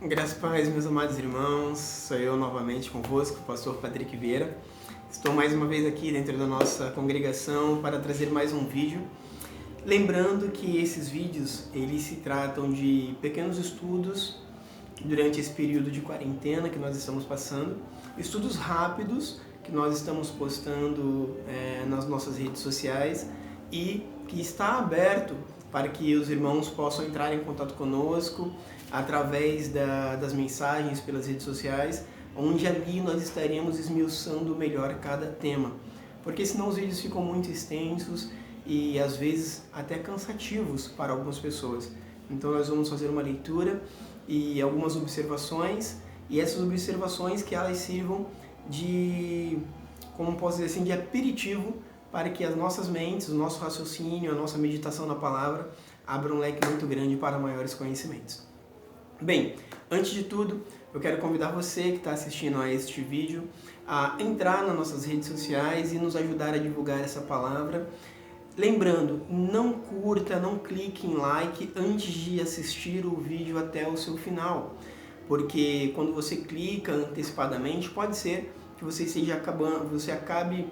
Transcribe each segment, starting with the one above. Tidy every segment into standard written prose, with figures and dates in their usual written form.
Graças e paz, meus amados irmãos, sou eu novamente convosco, o pastor Patrick Vieira. Estou mais uma vez aqui dentro da nossa congregação para trazer mais um vídeo. Lembrando que esses vídeos, eles se tratam de pequenos estudos durante esse período de quarentena que nós estamos passando. Estudos rápidos que nós estamos postando nas nossas redes sociais e que está aberto para que os irmãos possam entrar em contato conosco através das mensagens pelas redes sociais, onde ali nós estaremos esmiuçando melhor cada tema. Porque senão os vídeos ficam muito extensos e às vezes até cansativos para algumas pessoas. Então nós vamos fazer uma leitura e algumas observações, e essas observações que elas sirvam de, como posso dizer assim, de aperitivo para que as nossas mentes, o nosso raciocínio, a nossa meditação na palavra abram um leque muito grande para maiores conhecimentos. Bem, antes de tudo, eu quero convidar você que está assistindo a este vídeo a entrar nas nossas redes sociais e nos ajudar a divulgar essa palavra. Lembrando, não curta, não clique em like antes de assistir o vídeo até o seu final, porque quando você clica antecipadamente, pode ser que você acabe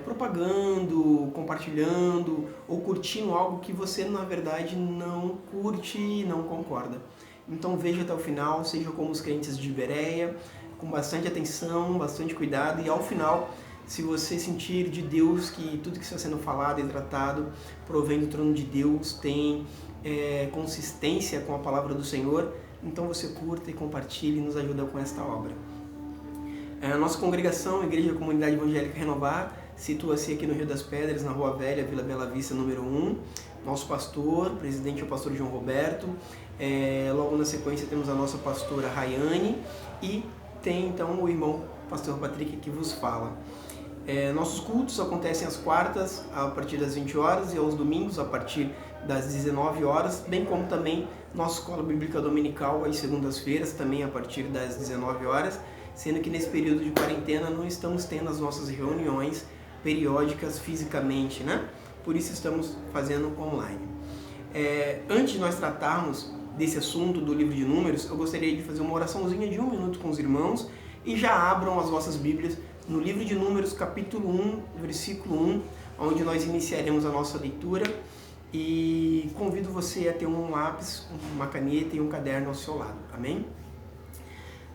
propagando, compartilhando ou curtindo algo que você na verdade não curte e não concorda. Então veja até o final, seja como os crentes de Bereia, com bastante atenção, bastante cuidado, e ao final, se você sentir de Deus que tudo que está sendo falado e tratado provém do trono de Deus, tem consistência com a palavra do Senhor, então você curta e compartilhe e nos ajuda com esta obra. A nossa congregação, Igreja Comunidade Evangélica Renovar, situa-se aqui no Rio das Pedras, na Rua Velha, Vila Bela Vista, número 1. Nosso pastor, presidente é o pastor João Roberto. Logo na sequência temos a nossa pastora Rayane e tem então o irmão pastor Patrick que vos fala. Nossos cultos acontecem às quartas a partir das 20 horas e aos domingos a partir das 19 horas, bem como também nossa escola bíblica dominical às segundas-feiras, também a partir das 19 horas, sendo que nesse período de quarentena não estamos tendo as nossas reuniões periódicas fisicamente, né? Por isso estamos fazendo online. Antes de nós tratarmos desse assunto do livro de Números, eu gostaria de fazer uma oraçãozinha de 1 minuto com os irmãos e já abram as vossas Bíblias no livro de Números, capítulo 1, versículo 1, onde nós iniciaremos a nossa leitura, e convido você a ter um lápis, uma caneta e um caderno ao seu lado. Amém?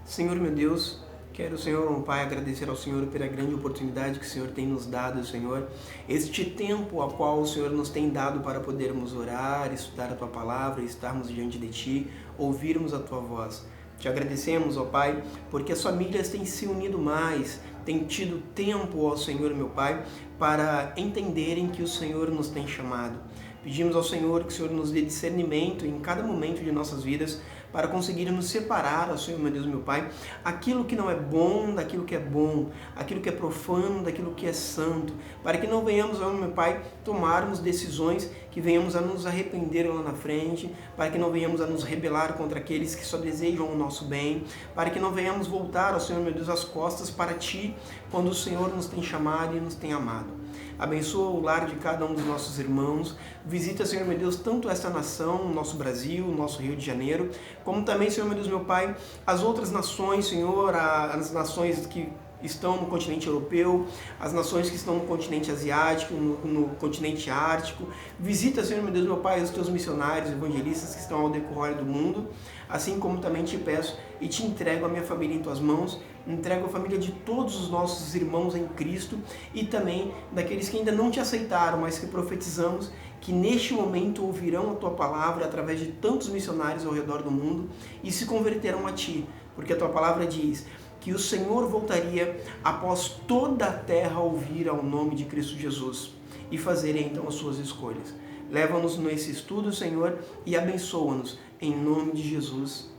Senhor meu Deus, quero, Senhor, meu Pai, agradecer ao Senhor pela grande oportunidade que o Senhor tem nos dado, Senhor. Este tempo ao qual o Senhor nos tem dado para podermos orar, estudar a Tua Palavra, estarmos diante de Ti, ouvirmos a Tua voz. Te agradecemos, ó Pai, porque as famílias têm se unido mais, têm tido tempo, ó Senhor, meu Pai, para entenderem que o Senhor nos tem chamado. Pedimos ao Senhor que o Senhor nos dê discernimento em cada momento de nossas vidas para conseguirmos separar, ó Senhor, meu Deus, meu Pai, aquilo que não é bom daquilo que é bom, aquilo que é profano daquilo que é santo, para que não venhamos, ó meu Pai, tomarmos decisões que venhamos a nos arrepender lá na frente, para que não venhamos a nos rebelar contra aqueles que só desejam o nosso bem, para que não venhamos voltar, ó Senhor, meu Deus, as costas para Ti, quando o Senhor nos tem chamado e nos tem amado. Abençoa o lar de cada um dos nossos irmãos. Visita, Senhor meu Deus, tanto esta nação, o nosso Brasil, o nosso Rio de Janeiro, como também, Senhor meu Deus, meu Pai, as outras nações, Senhor, as nações que estão no continente europeu, as nações que estão no continente asiático, no continente ártico. Visita, Senhor meu Deus, meu Pai, os Teus missionários, evangelistas que estão ao decorrer do mundo, assim como também te peço e te entrego a minha família em Tuas mãos, entrego a família de todos os nossos irmãos em Cristo e também daqueles que ainda não Te aceitaram, mas que profetizamos que neste momento ouvirão a Tua palavra através de tantos missionários ao redor do mundo e se converterão a Ti, porque a Tua palavra diz que o Senhor voltaria após toda a terra ouvir ao nome de Cristo Jesus e fazerem então as suas escolhas. Leva-nos nesse estudo, Senhor, e abençoa-nos em nome de Jesus.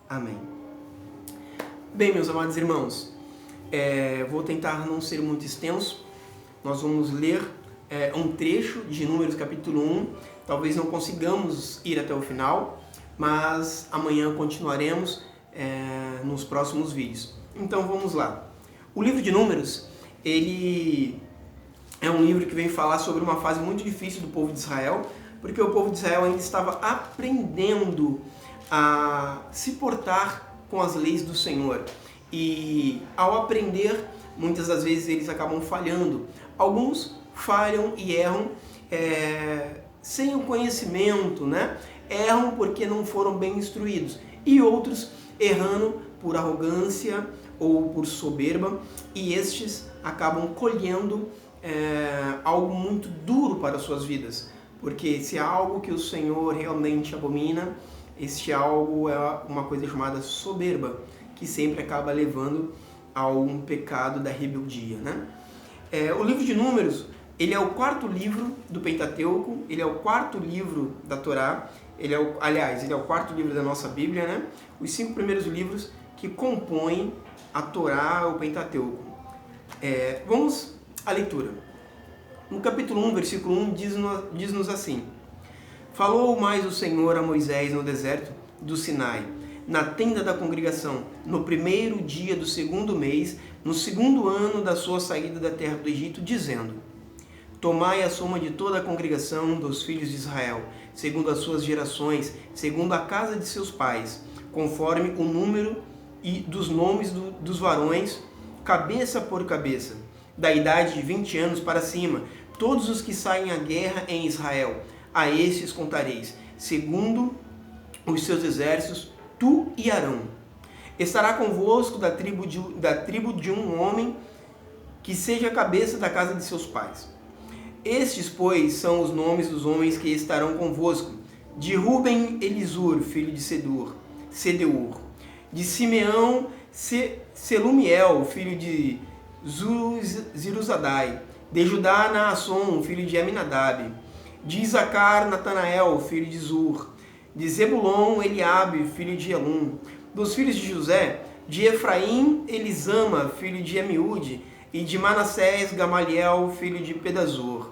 Amém. Bem, meus amados irmãos, vou tentar não ser muito extenso. Nós vamos ler um trecho de Números capítulo 1. Talvez não consigamos ir até o final, mas amanhã continuaremos nos próximos vídeos. Então vamos lá. O livro de Números, ele é um livro que vem falar sobre uma fase muito difícil do povo de Israel, porque o povo de Israel ainda estava aprendendo a se portar com as leis do Senhor. E ao aprender, muitas das vezes eles acabam falhando. Alguns falham e erram sem o conhecimento, né? Erram porque não foram bem instruídos. E outros errando por arrogância ou por soberba. E estes acabam colhendo algo muito duro para as suas vidas. Porque se há algo que o Senhor realmente abomina, este algo é uma coisa chamada soberba, que sempre acaba levando a um pecado da rebeldia, né? O livro de Números, ele é o quarto livro do Pentateuco, ele é o quarto livro da Torá, ele é o quarto livro da nossa Bíblia, né? Os 5 primeiros livros que compõem a Torá, o Pentateuco. Vamos à leitura. No capítulo 1, versículo 1, diz-nos assim: Falou mais o Senhor a Moisés no deserto do Sinai, na tenda da congregação, no primeiro dia do 2º mês, no 2º ano da sua saída da terra do Egito, dizendo: Tomai a soma de toda a congregação dos filhos de Israel, segundo as suas gerações, segundo a casa de seus pais, conforme o número e dos nomes dos varões, cabeça por cabeça, da idade de 20 anos para cima, todos os que saem à guerra em Israel. A estes contareis, segundo os seus exércitos, tu e Arão. Estará convosco da tribo de um homem que seja a cabeça da casa de seus pais. Estes, pois, são os nomes dos homens que estarão convosco: de Ruben, Elisur, filho de Sedeur; de Simeão, Selumiel, filho de Ziruzadai; de Judá, Naasson, filho de Aminadab; de Isacar, Natanael, filho de Zur; de Zebulon, Eliabe, filho de Elum; dos filhos de José, de Efraim, Elisama, filho de Amiúde; e de Manassés, Gamaliel, filho de Pedazur;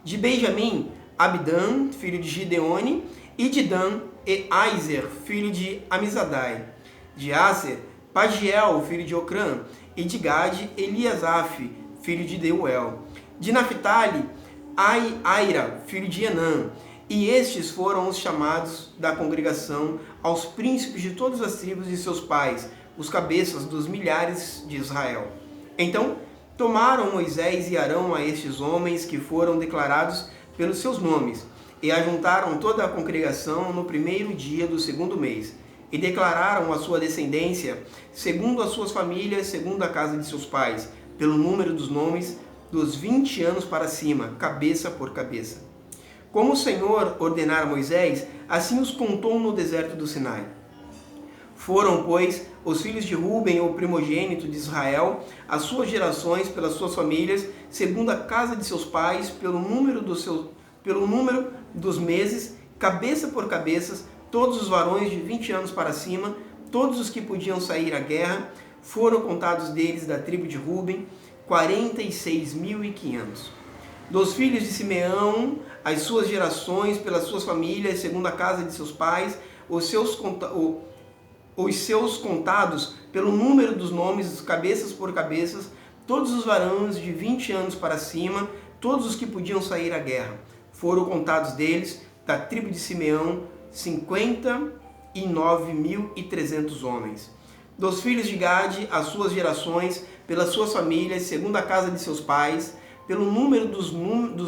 de Benjamim, Abidã, filho de Gideone; e de Dan, Aizer, filho de Amizadai; de Aser, Pagiel, filho de Ocrã; e de Gade, Eliasaf, filho de Deuel; de Naphtali, Aira, filho de Enã. E estes foram os chamados da congregação aos príncipes de todas as tribos de seus pais, os cabeças dos milhares de Israel. Então tomaram Moisés e Arão a estes homens que foram declarados pelos seus nomes, e ajuntaram toda a congregação no primeiro dia do 2º mês, e declararam a sua descendência, segundo as suas famílias, segundo a casa de seus pais, pelo número dos nomes, dos 20 anos para cima, cabeça por cabeça. Como o Senhor ordenara a Moisés, assim os contou no deserto do Sinai. Foram, pois, os filhos de Ruben, o primogênito de Israel, as suas gerações pelas suas famílias, segundo a casa de seus pais, pelo número dos meses, cabeça por cabeça, todos os varões de 20 anos para cima, todos os que podiam sair à guerra, foram contados deles da tribo de Ruben, 46.500. Dos filhos de Simeão, as suas gerações, pelas suas famílias, segundo a casa de seus pais, os seus contados, pelo número dos nomes, cabeças por cabeças, todos os varões de 20 anos para cima, todos os que podiam sair à guerra. Foram contados deles, da tribo de Simeão, 59.300 homens. Dos filhos de Gade, as suas gerações, pelas suas famílias, segundo a casa de seus pais, pelo número dos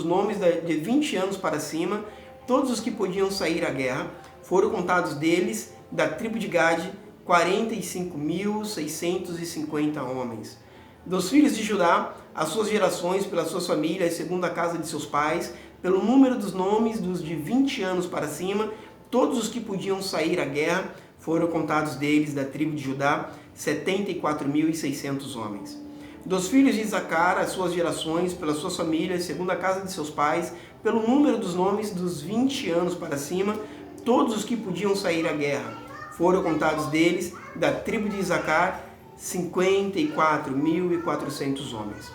nomes de 20 anos para cima, todos os que podiam sair à guerra, foram contados deles, da tribo de Gade, 45.650 homens. Dos filhos de Judá, as suas gerações, pelas suas famílias, segundo a casa de seus pais, pelo número dos nomes dos de 20 anos para cima, todos os que podiam sair à guerra, foram contados deles, da tribo de Judá, 74.600 homens. Dos filhos de Isacar, as suas gerações, pelas suas famílias, segundo a casa de seus pais, pelo número dos nomes dos 20 anos para cima, todos os que podiam sair à guerra, foram contados deles, da tribo de Isacar, 54.400 homens.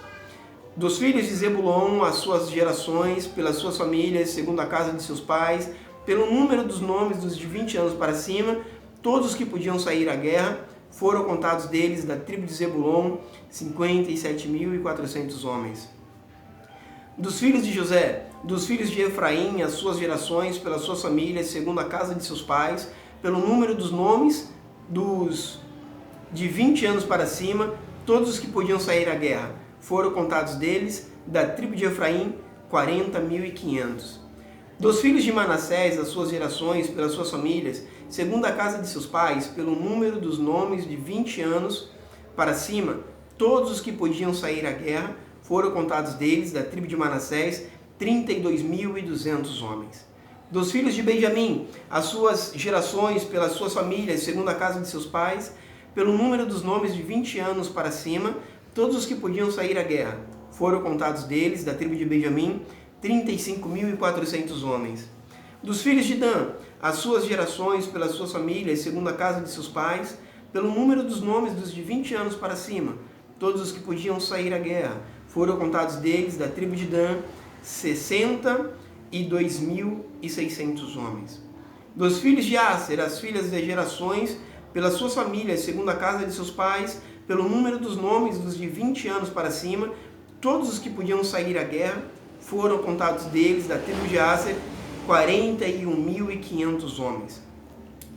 Dos filhos de Zebulon, as suas gerações, pelas suas famílias, segundo a casa de seus pais, pelo número dos nomes dos de 20 anos para cima, todos os que podiam sair à guerra, foram contados deles, da tribo de Zebulon, 57.400 homens. Dos filhos de José, dos filhos de Efraim, as suas gerações, pelas suas famílias, segundo a casa de seus pais, pelo número dos nomes de 20 anos para cima, todos os que podiam sair à guerra. Foram contados deles, da tribo de Efraim, 40.500. Dos filhos de Manassés, as suas gerações, pelas suas famílias, segundo a casa de seus pais, pelo número dos nomes de 20 anos para cima, todos os que podiam sair à guerra, foram contados deles, da tribo de Manassés, 32.200 homens. Dos filhos de Benjamim, as suas gerações, pelas suas famílias, segundo a casa de seus pais, pelo número dos nomes de 20 anos para cima, todos os que podiam sair à guerra, foram contados deles, da tribo de Benjamim, 35.400 homens. Dos filhos de Dan, as suas gerações, pelas suas famílias, segundo a casa de seus pais, pelo número dos nomes dos de 20 anos para cima, todos os que podiam sair à guerra, foram contados deles, da tribo de Dan, 62.600 homens. Dos filhos de Aser, as filhas das gerações, pelas suas famílias, segundo a casa de seus pais, pelo número dos nomes dos de 20 anos para cima, todos os que podiam sair à guerra, foram contados deles, da tribo de Aser, 41.500 homens.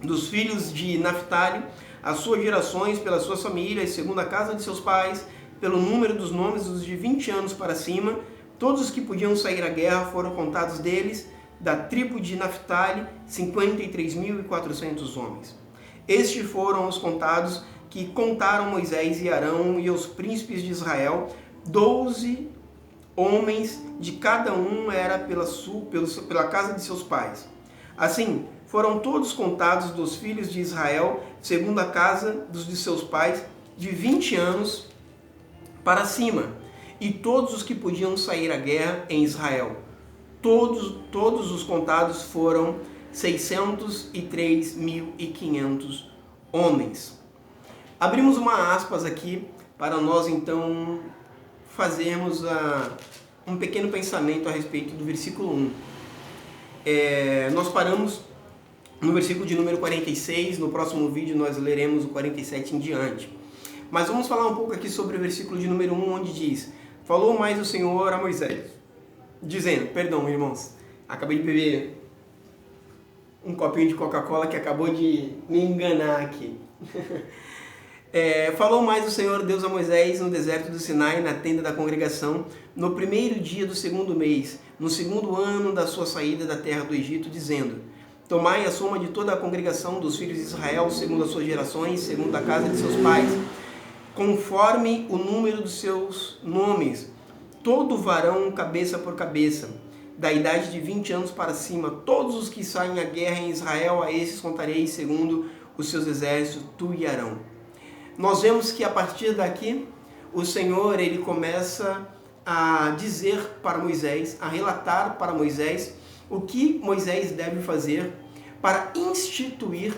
Dos filhos de Naphtali, as suas gerações, pelas suas famílias, segundo a casa de seus pais, pelo número dos nomes dos de 20 anos para cima, todos os que podiam sair à guerra foram contados deles, da tribo de Naphtali, 53.400 homens. Estes foram os contados que contaram Moisés e Arão e os príncipes de Israel, 12 homens de cada um era pela casa de seus pais. Assim, foram todos contados dos filhos de Israel, segundo a casa dos de seus pais, de 20 anos para cima, e todos os que podiam sair à guerra em Israel. Todos os contados foram 603.500 homens. Abrimos uma aspas aqui para nós então fazermos um pequeno pensamento a respeito do versículo 1. Nós paramos no versículo de número 46, no próximo vídeo nós leremos o 47 em diante. Mas vamos falar um pouco aqui sobre o versículo de número 1, onde diz: falou mais o Senhor a Moisés, dizendo, perdão irmãos, acabei de beber um copinho de Coca-Cola que acabou de me enganar aqui. Falou mais o Senhor Deus a Moisés no deserto do Sinai, na tenda da congregação, no primeiro dia do segundo mês, no segundo ano da sua saída da terra do Egito, dizendo: tomai a soma de toda a congregação dos filhos de Israel, segundo as suas gerações, segundo a casa de seus pais, conforme o número dos seus nomes, todo varão cabeça por cabeça, da idade de 20 anos para cima, todos os que saem à guerra em Israel, a esses contarei segundo os seus exércitos, tu e Arão. Nós vemos que a partir daqui, o Senhor ele começa a dizer para Moisés, a relatar para Moisés o que Moisés deve fazer para instituir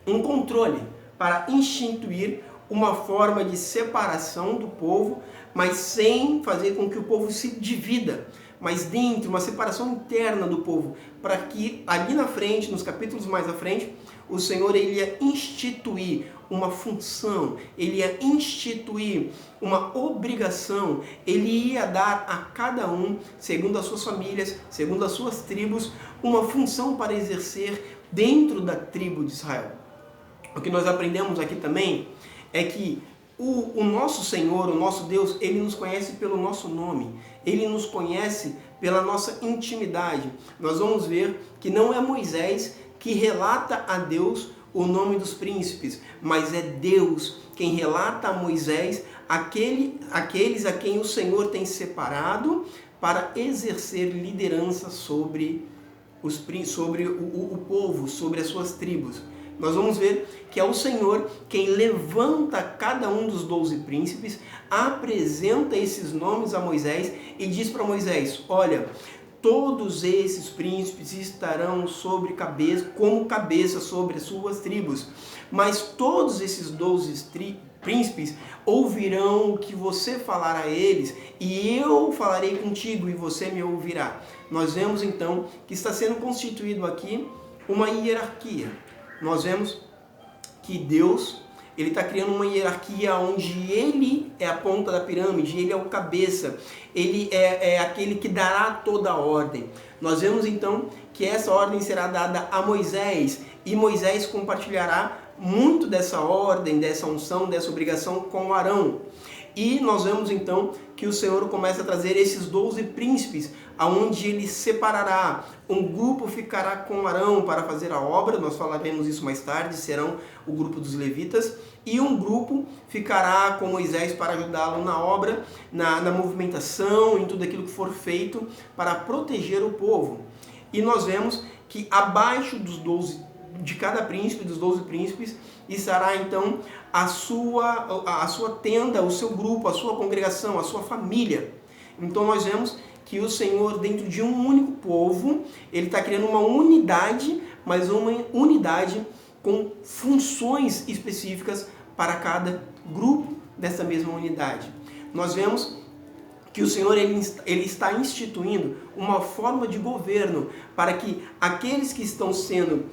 um controle, para instituir uma forma de separação do povo, mas sem fazer com que o povo se divida, mas dentro, uma separação interna do povo, para que ali na frente, nos capítulos mais à frente, o Senhor ele ia instituir uma função, ele ia instituir uma obrigação, ele ia dar a cada um, segundo as suas famílias, segundo as suas tribos, uma função para exercer dentro da tribo de Israel. O que nós aprendemos aqui também é que o nosso Senhor, o nosso Deus, ele nos conhece pelo nosso nome, ele nos conhece pela nossa intimidade. Nós vamos ver que não é Moisés que relata a Deus o nome dos príncipes, mas é Deus quem relata a Moisés aqueles a quem o Senhor tem separado para exercer liderança sobre o povo, sobre as suas tribos. Nós vamos ver que é o Senhor quem levanta cada um dos 12 príncipes, apresenta esses nomes a Moisés e diz para Moisés: olha, todos esses príncipes estarão como cabeça sobre as suas tribos, mas todos esses 12 príncipes ouvirão o que você falar a eles, e eu falarei contigo e você me ouvirá. Nós vemos então que está sendo constituído aqui uma hierarquia. Nós vemos que Deus ele está criando uma hierarquia onde ele é a ponta da pirâmide, ele é o cabeça, ele é aquele que dará toda a ordem. Nós vemos então que essa ordem será dada a Moisés, e Moisés compartilhará muito dessa ordem, dessa unção, dessa obrigação com Arão. E nós vemos então que o Senhor começa a trazer esses 12 príncipes, aonde ele separará. Um grupo ficará com Arão para fazer a obra, nós falaremos isso mais tarde, serão o grupo dos levitas, e um grupo ficará com Moisés para ajudá-lo na obra, na movimentação, em tudo aquilo que for feito para proteger o povo. E nós vemos que abaixo de cada príncipe, dos 12 príncipes, estará então a sua tenda, o seu grupo, a sua congregação, a sua família. Então nós vemos que o Senhor, dentro de um único povo, ele está criando uma unidade, mas uma unidade com funções específicas para cada grupo dessa mesma unidade. Nós vemos que o Senhor ele está instituindo uma forma de governo para que aqueles que estão sendo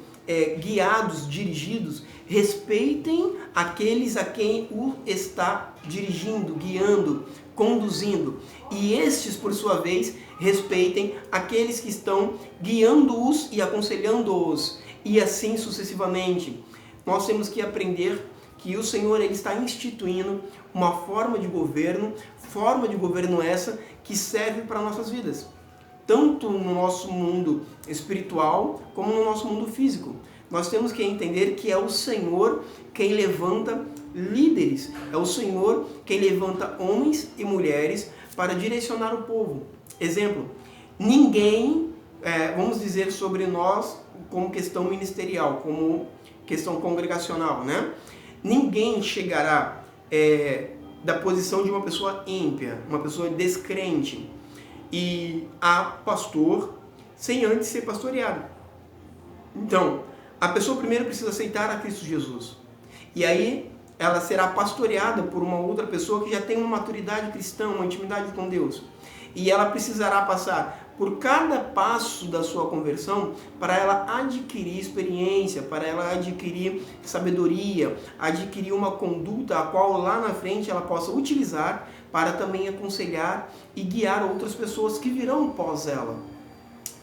guiados, dirigidos, respeitem aqueles a quem o está dirigindo, guiando, conduzindo. E estes, por sua vez, respeitem aqueles que estão guiando-os e aconselhando-os. E assim sucessivamente. Nós temos que aprender que o Senhor ele está instituindo uma forma de governo essa que serve para nossas vidas. Tanto no nosso mundo espiritual, como no nosso mundo físico. Nós temos que entender que é o Senhor quem levanta líderes. É o Senhor quem levanta homens e mulheres para direcionar o povo. Exemplo, ninguém, vamos dizer sobre nós como questão ministerial, como questão congregacional, né? Ninguém chegará da posição de uma pessoa ímpia, uma pessoa descrente, e a pastor sem antes ser pastoreado. Então, a pessoa primeiro precisa aceitar a Cristo Jesus. E aí ela será pastoreada por uma outra pessoa que já tem uma maturidade cristã, uma intimidade com Deus. E ela precisará passar por cada passo da sua conversão para ela adquirir experiência, para ela adquirir sabedoria, adquirir uma conduta a qual lá na frente ela possa utilizar para também aconselhar e guiar outras pessoas que virão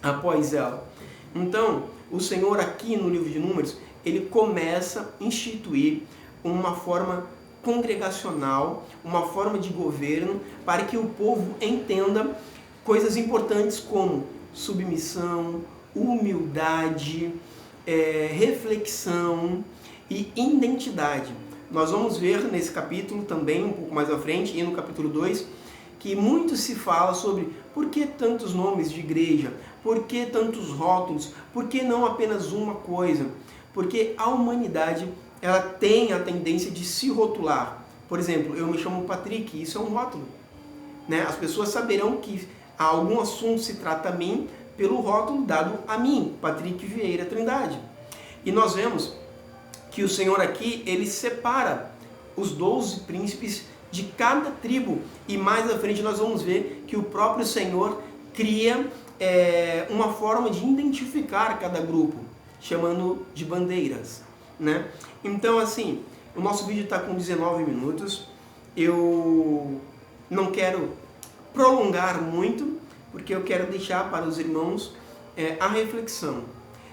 após ela. Então, o Senhor aqui no livro de Números, ele começa a instituir uma forma congregacional, uma forma de governo, para que o povo entenda coisas importantes como submissão, humildade, reflexão e identidade. Nós vamos ver nesse capítulo também, um pouco mais à frente, e no capítulo 2, que muito se fala sobre por que tantos nomes de igreja, por que tantos rótulos, por que não apenas uma coisa? Porque a humanidade ela tem a tendência de se rotular. Por exemplo, eu me chamo Patrick, isso é um rótulo. Né? As pessoas saberão que algum assunto se trata a mim pelo rótulo dado a mim, Patrick Vieira Trindade. E nós vemos que o Senhor aqui, ele separa os 12 príncipes de cada tribo. E mais à frente nós vamos ver que o próprio Senhor cria uma forma de identificar cada grupo, chamando de bandeiras. Né? Então, assim, o nosso vídeo está com 19 minutos. Eu não quero prolongar muito, porque eu quero deixar para os irmãos a reflexão.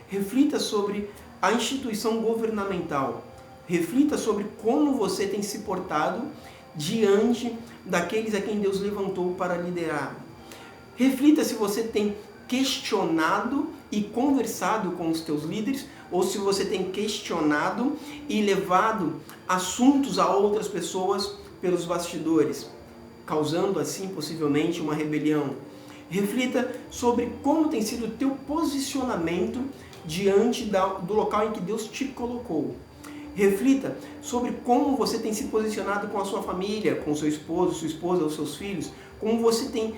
Reflita sobre a instituição governamental. Reflita sobre como você tem se portado diante daqueles a quem Deus levantou para liderar. Reflita se você tem questionado e conversado com os teus líderes, ou se você tem questionado e levado assuntos a outras pessoas pelos bastidores, causando assim possivelmente uma rebelião. Reflita sobre como tem sido o teu posicionamento diante do local em que Deus te colocou. Reflita sobre como você tem se posicionado com a sua família, com seu esposo, sua esposa, os seus filhos, como você tem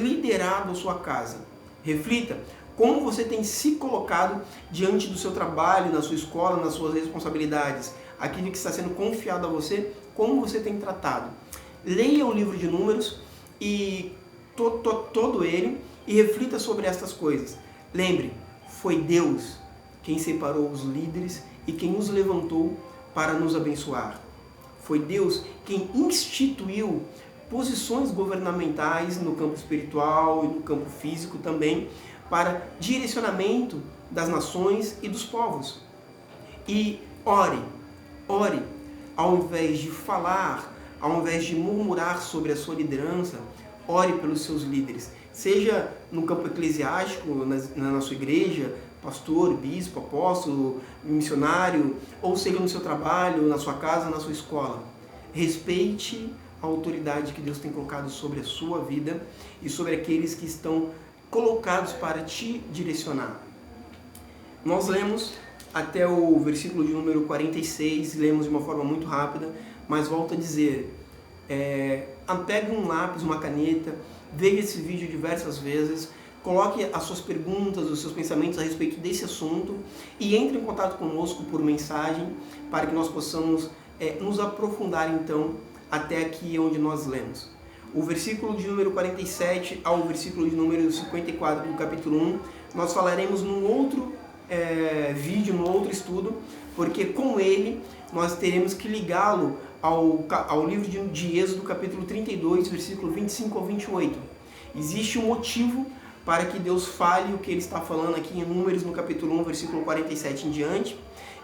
liderado a sua casa. Reflita como você tem se colocado diante do seu trabalho, na sua escola, nas suas responsabilidades, aquilo que está sendo confiado a você, como você tem tratado. Leia o livro de Números e todo ele e reflita sobre estas coisas. Lembre, foi Deus quem separou os líderes e quem os levantou para nos abençoar. Foi Deus quem instituiu posições governamentais no campo espiritual e no campo físico também, para direcionamento das nações e dos povos. E ore, ao invés de falar, ao invés de murmurar sobre a sua liderança, ore pelos seus líderes. Seja no campo eclesiástico, na sua igreja, pastor, bispo, apóstolo, missionário, ou seja no seu trabalho, na sua casa, na sua escola. Respeite a autoridade que Deus tem colocado sobre a sua vida e sobre aqueles que estão colocados para te direcionar. Nós lemos até o versículo de número 46, lemos de uma forma muito rápida, mas volto a dizer, pegue um lápis, uma caneta, veja esse vídeo diversas vezes, coloque as suas perguntas, os seus pensamentos a respeito desse assunto e entre em contato conosco por mensagem para que nós possamos nos aprofundar então até aqui onde nós lemos. O versículo de número 47 ao versículo de número 54 do capítulo 1, nós falaremos num outro vídeo, num outro estudo, porque com ele nós teremos que ligá-lo ao livro de Êxodo, capítulo 32, versículo 25 ao 28. Existe um motivo para que Deus fale o que Ele está falando aqui em Números, no capítulo 1, versículo 47 em diante.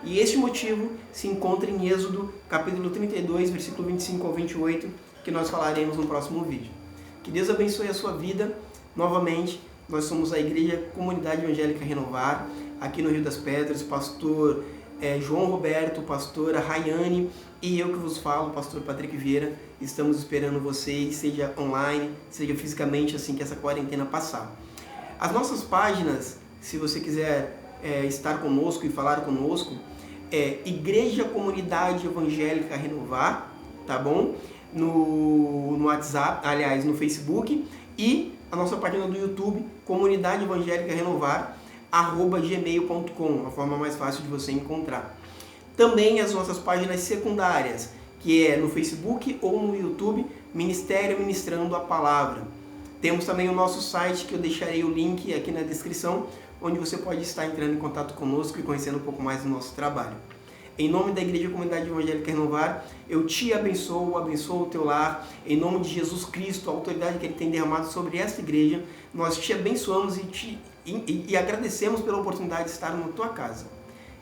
E este motivo se encontra em Êxodo, capítulo 32, versículo 25 ao 28, que nós falaremos no próximo vídeo. Que Deus abençoe a sua vida. Novamente, nós somos a Igreja Comunidade Evangélica Renovar, aqui no Rio das Pedras, pastor João Roberto, pastora Rayane e eu que vos falo, pastor Patrick Vieira. Estamos esperando vocês, seja online, seja fisicamente, assim que essa quarentena passar. As nossas páginas, se você quiser estar conosco e falar conosco, Igreja Comunidade Evangélica Renovar, tá bom? No WhatsApp, aliás, no Facebook, e a nossa página do YouTube, Comunidade Evangélica Renovar, @gmail.com, a forma mais fácil de você encontrar. Também as nossas páginas secundárias, que é no Facebook ou no YouTube, Ministério Ministrando a Palavra. Temos também o nosso site, que eu deixarei o link aqui na descrição, onde você pode estar entrando em contato conosco e conhecendo um pouco mais do nosso trabalho. Em nome da Igreja Comunidade Evangélica Renovar, eu te abençoo o teu lar. Em nome de Jesus Cristo, a autoridade que Ele tem derramado sobre esta igreja, nós te abençoamos e agradecemos pela oportunidade de estar na tua casa.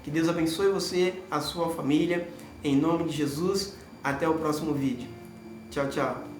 Que Deus abençoe você, a sua família. Em nome de Jesus, até o próximo vídeo. Tchau, tchau.